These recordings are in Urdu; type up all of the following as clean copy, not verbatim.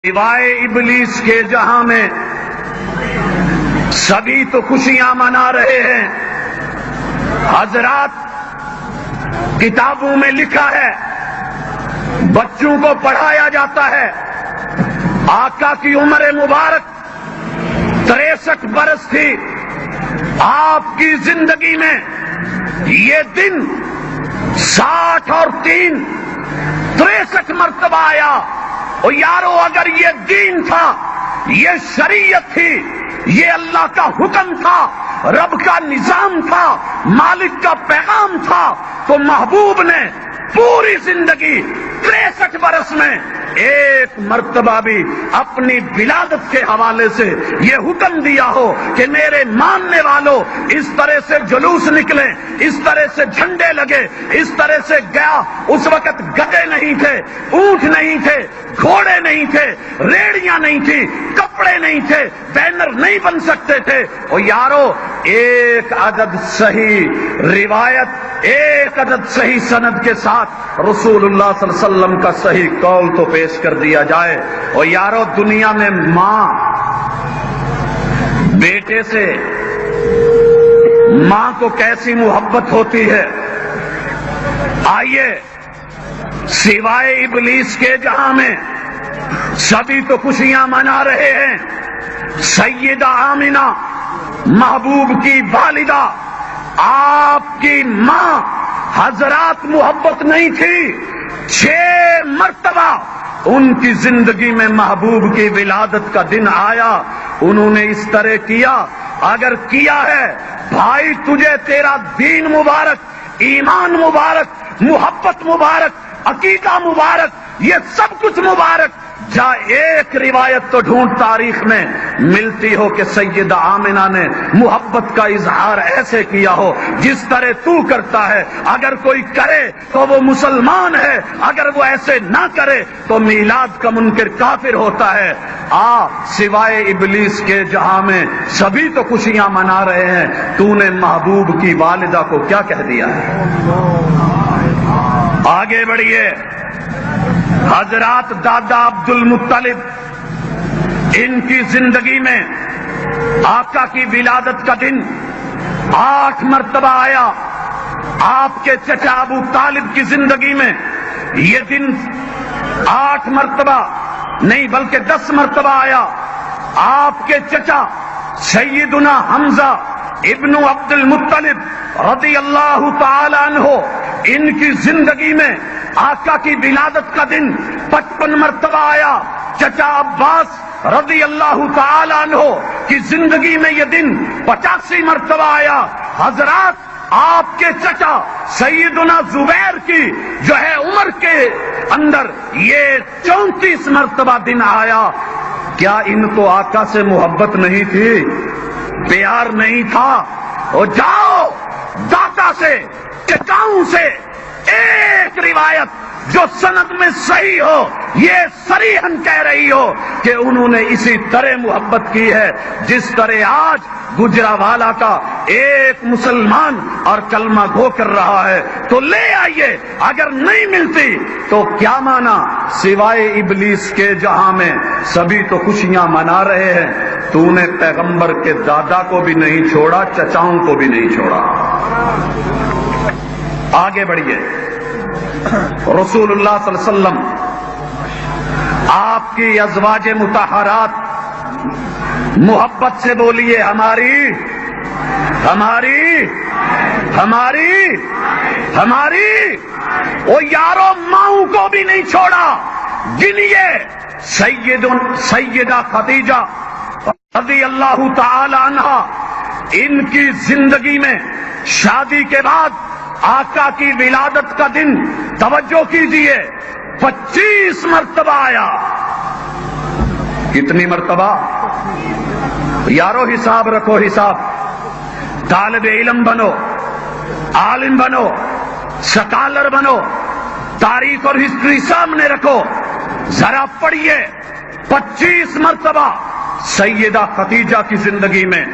سوائے ابلیس کے جہاں میں سبھی تو خوشیاں منا رہے ہیں۔ حضرات، کتابوں میں لکھا ہے، بچوں کو پڑھایا جاتا ہے، آقا کی عمر مبارک 63 برس تھی۔ آپ کی زندگی میں یہ دن 60 اور 3 63 مرتبہ آیا۔ اور یارو، اگر یہ دین تھا، یہ شریعت تھی، یہ اللہ کا حکم تھا، رب کا نظام تھا، مالک کا پیغام تھا، تو محبوب نے پوری زندگی 63 برس میں ایک مرتبہ بھی اپنی ولادت کے حوالے سے یہ حکم دیا ہو کہ میرے ماننے والوں اس طرح سے جلوس نکلے، اس طرح سے جھنڈے لگے، اس طرح سے گیا۔ اس وقت گدھے نہیں تھے، اونٹ نہیں تھے، گھوڑے نہیں تھے، ریڑیاں نہیں تھی، کپڑے نہیں تھے، بینر نہیں بن سکتے تھے۔ اور یارو، ایک عدد صحیح روایت، ایک عدد صحیح سند کے ساتھ رسول اللہ صلی اللہ علیہ وسلم کا صحیح قول تو پیش کر دیا جائے۔ اور یارو، دنیا میں ماں بیٹے سے، ماں کو کیسی محبت ہوتی ہے۔ آئیے، سوائے ابلیس کے جہاں میں سبھی تو خوشیاں منا رہے ہیں۔ سیدہ آمنہ، محبوب کی والدہ، آپ کی ماں، حضرات، محبت نہیں تھی، 6 مرتبہ ان کی زندگی میں محبوب کی ولادت کا دن آیا، انہوں نے اس طرح کیا۔ اگر کیا ہے بھائی، تجھے تیرا دین مبارک، ایمان مبارک، محبت مبارک، عقیدہ مبارک، یہ سب کچھ مبارک۔ جا ایک روایت تو ڈھونڈ تاریخ میں ملتی ہو کہ سیدہ آمنہ نے محبت کا اظہار ایسے کیا ہو جس طرح تو کرتا ہے۔ اگر کوئی کرے تو وہ مسلمان ہے، اگر وہ ایسے نہ کرے تو میلاد کا منکر کافر ہوتا ہے۔ سوائے ابلیس کے جہاں میں سبھی تو خوشیاں منا رہے ہیں، تو نے محبوب کی والدہ کو کیا کہہ دیا ہے؟ آگے بڑھیے حضرات، دادا عبد المطلب، ان کی زندگی میں آقا کی ولادت کا دن 8 مرتبہ آیا۔ آپ کے چچا ابو طالب کی زندگی میں یہ دن 8 مرتبہ نہیں بلکہ 10 مرتبہ آیا۔ آپ کے چچا سیدنا حمزہ ابن عبد المطلب رضی اللہ تعالی عنہ، ان کی زندگی میں آقا کی ولادت کا دن 55 مرتبہ آیا۔ چچا عباس رضی اللہ تعالی عنہ کی زندگی میں یہ دن 85 مرتبہ آیا۔ حضرات، آپ کے چچا سیدنا زبیر کی جو ہے عمر کے اندر یہ 34 مرتبہ دن آیا۔ کیا ان کو آقا سے محبت نہیں تھی، پیار نہیں تھا؟ اور جاؤ داتا سے، چچاؤں سے ایک روایت جو سند میں صحیح ہو، یہ صریحاً کہہ رہی ہو کہ انہوں نے اسی طرح محبت کی ہے جس طرح آج گجراوالا کا ایک مسلمان اور کلمہ گو کر رہا ہے۔ تو لے آئیے، اگر نہیں ملتی تو کیا مانا؟ سوائے ابلیس کے جہاں میں سبھی تو خوشیاں منا رہے ہیں، تو نے پیغمبر کے دادا کو بھی نہیں چھوڑا، چچاؤں کو بھی نہیں چھوڑا۔ آگے بڑھیے، رسول اللہ صلی اللہ علیہ وسلم، آپ کی ازواج مطہرات، محبت سے بولیے، ہماری ہماری ہماری ہماری۔ او یارو، ماؤں کو بھی نہیں چھوڑا۔ گنیے، سیدہ خدیجہ رضی اللہ تعالی عنہا، ان کی زندگی میں شادی کے بعد آقا کی ولادت کا دن، توجہ کیجئے، 25 مرتبہ آیا۔ کتنی مرتبہ؟ یارو حساب رکھو، حساب۔ طالب علم بنو، عالم بنو، سکالر بنو، تاریخ اور ہسٹری سامنے رکھو، ذرا پڑھیے، 25 مرتبہ سیدہ خدیجہ کی زندگی میں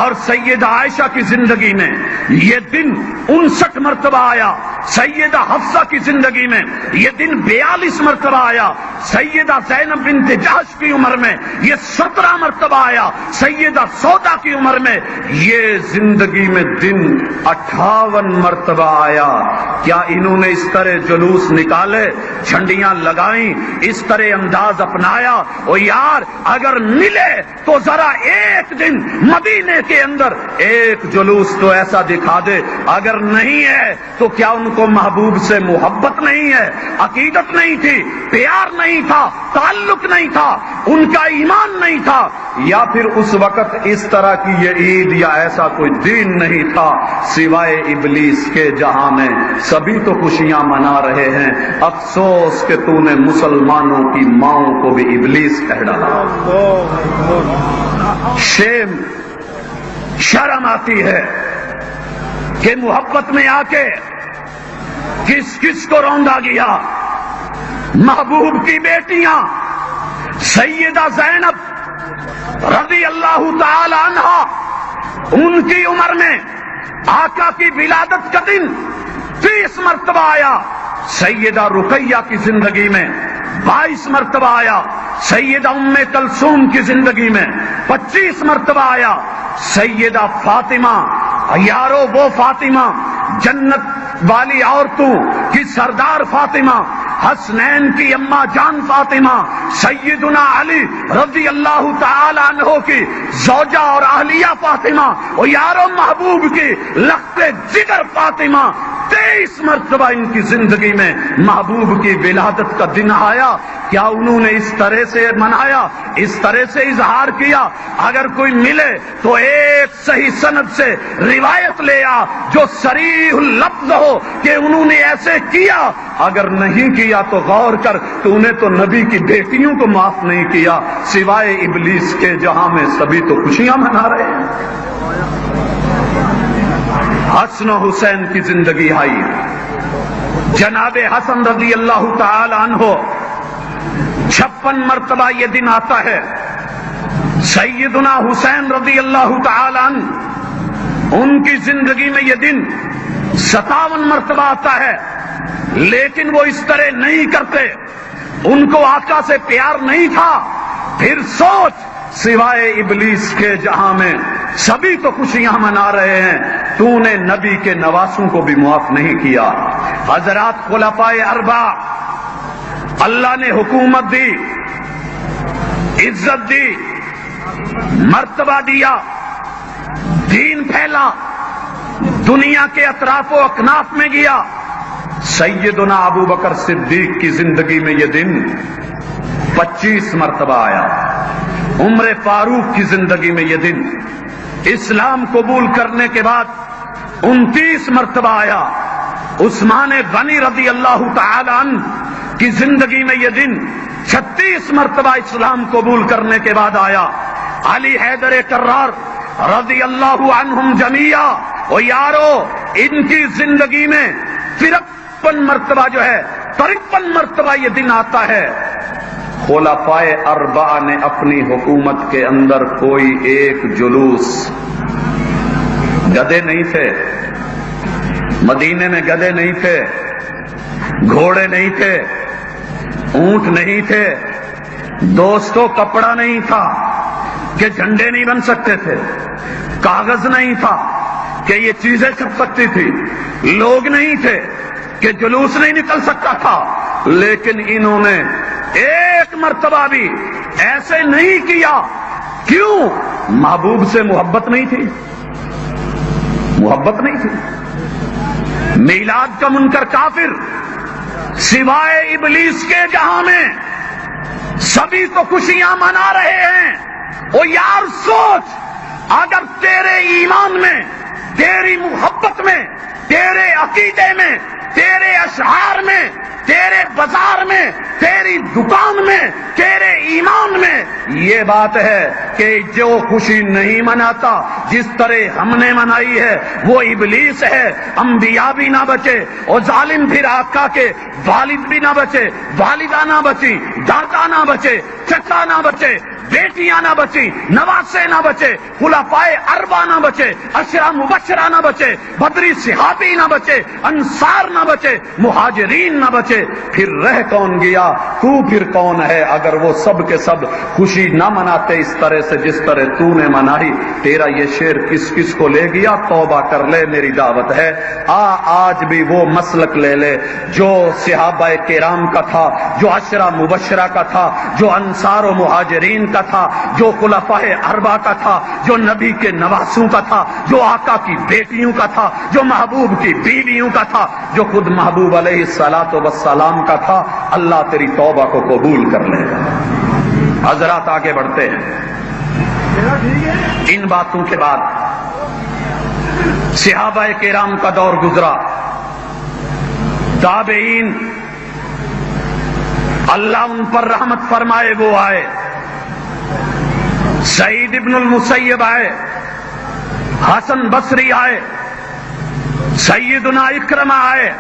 اور سیدہ عائشہ کی زندگی میں یہ دن 59 مرتبہ آیا، سیدہ حفصہ کی زندگی میں یہ دن 42 مرتبہ آیا، سیدہ زینب بنت جحش کی عمر میں یہ 17 مرتبہ آیا، سیدہ سودا کی عمر میں یہ زندگی میں دن 58 مرتبہ آیا۔ کیا انہوں نے اس طرح جلوس نکالے، جھنڈیاں لگائیں، اس طرح انداز اپنایا؟ او یار اگر ملے تو ذرا ایک دن مدینے کے اندر ایک جلوس تو ایسا دکھا دے، اگر نہیں ہے تو کیا ان کو محبوب سے محبت نہیں ہے، عقیدت نہیں تھی، پیار نہیں تھا، تعلق نہیں تھا، ان کا ایمان نہیں تھا، یا پھر اس وقت اس طرح کی یہ عید یا ایسا کوئی دین نہیں تھا سوائے ابلیس کے، جہاں میں سبھی تو خوشیاں منا رہے ہیں، افسوس کہ تو نے مسلمانوں کی ماؤں کو بھی ابلیس کہہ ڈالا۔ شرم آتی ہے کہ محبت میں آ کے کس کس کو روندا گیا۔ محبوب کی بیٹیاں سیدہ زینب رضی اللہ تعالی عنہا، ان کی عمر میں آقا کی ولادت کا دن 30 مرتبہ آیا، سیدہ رقیہ کی زندگی میں 22 مرتبہ آیا، سیدہ ام کلثوم کی زندگی میں 25 مرتبہ آیا، سیدہ فاطمہ، یارو وہ فاطمہ جنت والی عورتوں کی سردار فاطمہ، حسنین کی اماں جان فاطمہ، سیدنا علی رضی اللہ تعالی عنہ کی زوجہ اور اہلیہ فاطمہ، اور یارو محبوب کی لخت جگر فاطمہ، 23 مرتبہ ان کی زندگی میں محبوب کی ولادت کا دن آیا۔ کیا انہوں نے اس طرح سے منایا، اس طرح سے اظہار کیا؟ اگر کوئی ملے تو ایک صحیح سند سے روایت لے آ جو صریح اللفظ ہو کہ انہوں نے ایسے کیا، اگر نہیں کیا تو غور کر، تو نے تو نبی کی بیٹیوں کو معاف نہیں کیا سوائے ابلیس کے، جہاں میں سبھی تو خوشیاں منا رہے ہیں۔ حسن و حسین کی زندگی آئی، جناب حسن رضی اللہ تعالی عنہ 56 مرتبہ یہ دن آتا ہے، سیدنا حسین رضی اللہ تعالی عنہ ان کی زندگی میں یہ دن 57 مرتبہ آتا ہے، لیکن وہ اس طرح نہیں کرتے، ان کو آقا سے پیار نہیں تھا۔ پھر سوچ سوائے ابلیس کے، جہاں میں سبھی تو خوشیاں منا رہے ہیں، تو نے نبی کے نواسوں کو بھی معاف نہیں کیا۔ حضرات خلفائے اربعہ، اللہ نے حکومت دی، عزت دی، مرتبہ دیا، دین پھیلا، دنیا کے اطراف و اکناف میں گیا۔ سیدنا ابو بکر صدیق کی زندگی میں یہ دن 25 مرتبہ آیا، عمر فاروق کی زندگی میں یہ دن اسلام قبول کرنے کے بعد 29 مرتبہ آیا، عثمان غنی رضی اللہ تعالی عنہ کی زندگی میں یہ دن 36 مرتبہ اسلام قبول کرنے کے بعد آیا، علی حیدر کرار رضی اللہ عنہم جمیعا، اور یارو ان کی زندگی میں 53 مرتبہ جو ہے 53 مرتبہ یہ دن آتا ہے۔ خلفائے اربعہ نے اپنی حکومت کے اندر کوئی ایک جلوس، گدھے نہیں تھے مدینے میں، گدھے نہیں تھے، گھوڑے نہیں تھے، اونٹ نہیں تھے، دوستوں کپڑا نہیں تھا کہ جھنڈے نہیں بن سکتے تھے، کاغذ نہیں تھا کہ یہ چیزیں چھپ سکتی تھی، لوگ نہیں تھے کہ جلوس نہیں نکل سکتا تھا، لیکن انہوں نے ایک مرتبہ بھی ایسے نہیں کیا۔ کیوں؟ محبوب سے محبت نہیں تھی، محبت نہیں تھی۔ میلاد کا منکر کافر سوائے ابلیس کے، جہاں میں سبھی تو خوشیاں منا رہے ہیں۔ او یار سوچ، اگر تیرے ایمان میں، تیری محبت میں، تیرے عقیدے میں، تیرے اشعار میں، تیرے بازار میں، تیری دکان میں، تیرے ایمان میں یہ بات ہے کہ جو خوشی نہیں مناتا جس طرح ہم نے منائی ہے وہ ابلیس ہے، انبیاء بھی نہ بچے، اور ظالم پھر آقا کے والد بھی نہ بچے، والدہ نہ بچی، دادا نہ بچے، چچا نہ بچے، بیٹیاں نہ بچی، نواسے نہ بچے، خلفائے اربعہ نہ بچے، عشرہ مبشرہ نہ بچے، بدری صحابی نہ بچے، انصار نہ بچے، مہاجرین نہ بچے، پھر رہ کون گیا؟ تو پھر کون ہے؟ اگر وہ سب کے سب خوشی نہ مناتے اس طرح سے جس طرح تو نے منائی، تیرا یہ شعر کس کس کو لے گیا؟ توبہ کر لے، میری دعوت ہے۔ آج بھی وہ مسلک لے لے جو صحابہ کرام کا تھا، جو عشرہ مبشرہ کا تھا، جو انصار و مہاجرین کا تھا، جو خلفاء اربعہ کا تھا، جو نبی کے نواسوں کا تھا، جو آقا کی بیٹیوں کا تھا، جو محبوب کی بیویوں کا تھا، جو خود محبوب علیہ الصلوۃ والسلام کا تھا۔ اللہ تیری توبہ کو قبول کر لے گا۔ حضرات آگے بڑھتے ہیں۔ ان باتوں کے بعد صحابہ کرام کا دور گزرا، تابعین اللہ ان پر رحمت فرمائے وہ آئے، سعید ابن المسیب آئے، حسن بصری آئے، سیدنا اکرمہ آئے،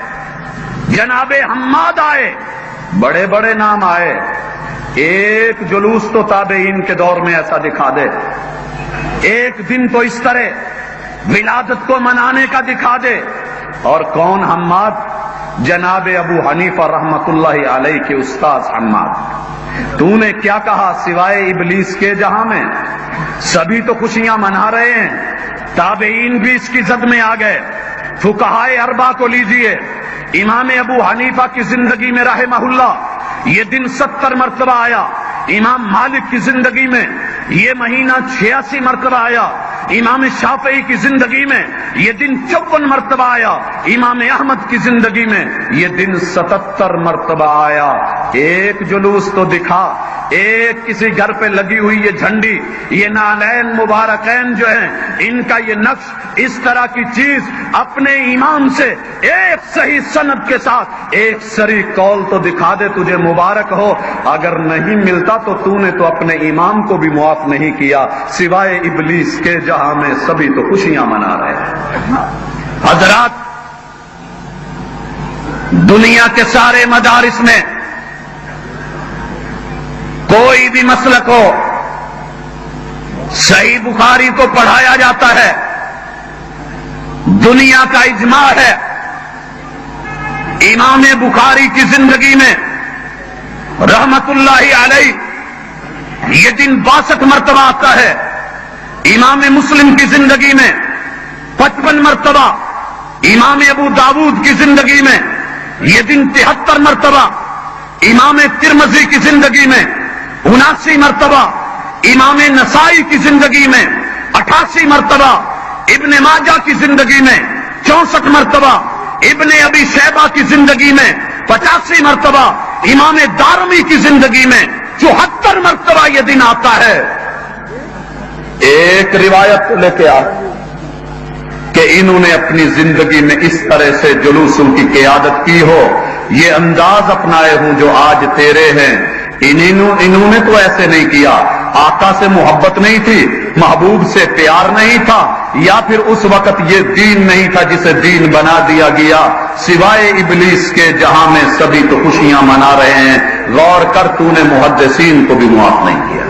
جناب حماد آئے، بڑے بڑے نام آئے۔ ایک جلوس تو تابعین کے دور میں ایسا دکھا دے، ایک دن تو اس طرح ولادت کو منانے کا دکھا دے۔ اور کون حماد؟ جناب ابو حنیفہ رحمت اللہ علیہ کے استاذ حماد۔ تو نے کیا کہا؟ سوائے ابلیس کے جہاں میں سبھی تو خوشیاں منا رہے ہیں، تابعین بھی اس کی زد میں آ گئے۔ فقہائے اربعہ کو لیجئے، امام ابو حنیفہ کی زندگی میں رحمہ اللہ یہ دن 70 مرتبہ آیا، امام مالک کی زندگی میں یہ مہینہ 86 مرتبہ آیا، امام شافعی کی زندگی میں یہ دن 54 مرتبہ آیا، امام احمد کی زندگی میں یہ دن 77 مرتبہ آیا۔ ایک جلوس تو دکھا، ایک کسی گھر پہ لگی ہوئی یہ جھنڈی، یہ نالین مبارکین جو ہیں ان کا یہ نقش، اس طرح کی چیز اپنے امام سے ایک صحیح سند کے ساتھ ایک صریح قول تو دکھا دے، تجھے مبارک ہو۔ اگر نہیں ملتا تو نے تو اپنے امام کو بھی معاف نہیں کیا، سوائے ابلیس کے جہاں میں سبھی تو خوشیاں منا رہے ہیں۔ حضرات، دنیا کے سارے مدارس میں کوئی بھی مسلک ہو، صحیح بخاری کو پڑھایا جاتا ہے، دنیا کا اجماع ہے امام بخاری کی زندگی میں رحمت اللہ علیہ یہ دن 62 مرتبہ آتا ہے، امام مسلم کی زندگی میں 55 مرتبہ، امام ابو داود کی زندگی میں یہ دن 73 مرتبہ، امام ترمذی کی زندگی میں 79 مرتبہ، امام نسائی کی زندگی میں 88 مرتبہ، ابن ماجہ کی زندگی میں 64 مرتبہ، ابن ابی شیبہ کی زندگی میں 85 مرتبہ، امام دارمی کی زندگی میں 74 مرتبہ یہ دن آتا ہے۔ ایک روایت لے کے آ کہ انہوں نے اپنی زندگی میں اس طرح سے جلوسوں کی قیادت کی ہو، یہ انداز اپنائے ہوں جو آج تیرے ہیں۔ انہوں نے تو ایسے نہیں کیا، آقا سے محبت نہیں تھی، محبوب سے پیار نہیں تھا، یا پھر اس وقت یہ دین نہیں تھا جسے دین بنا دیا گیا، سوائے ابلیس کے جہاں میں سبھی تو خوشیاں منا رہے ہیں۔ غور کر، تو نے محدثین کو بھی معاف نہیں کیا۔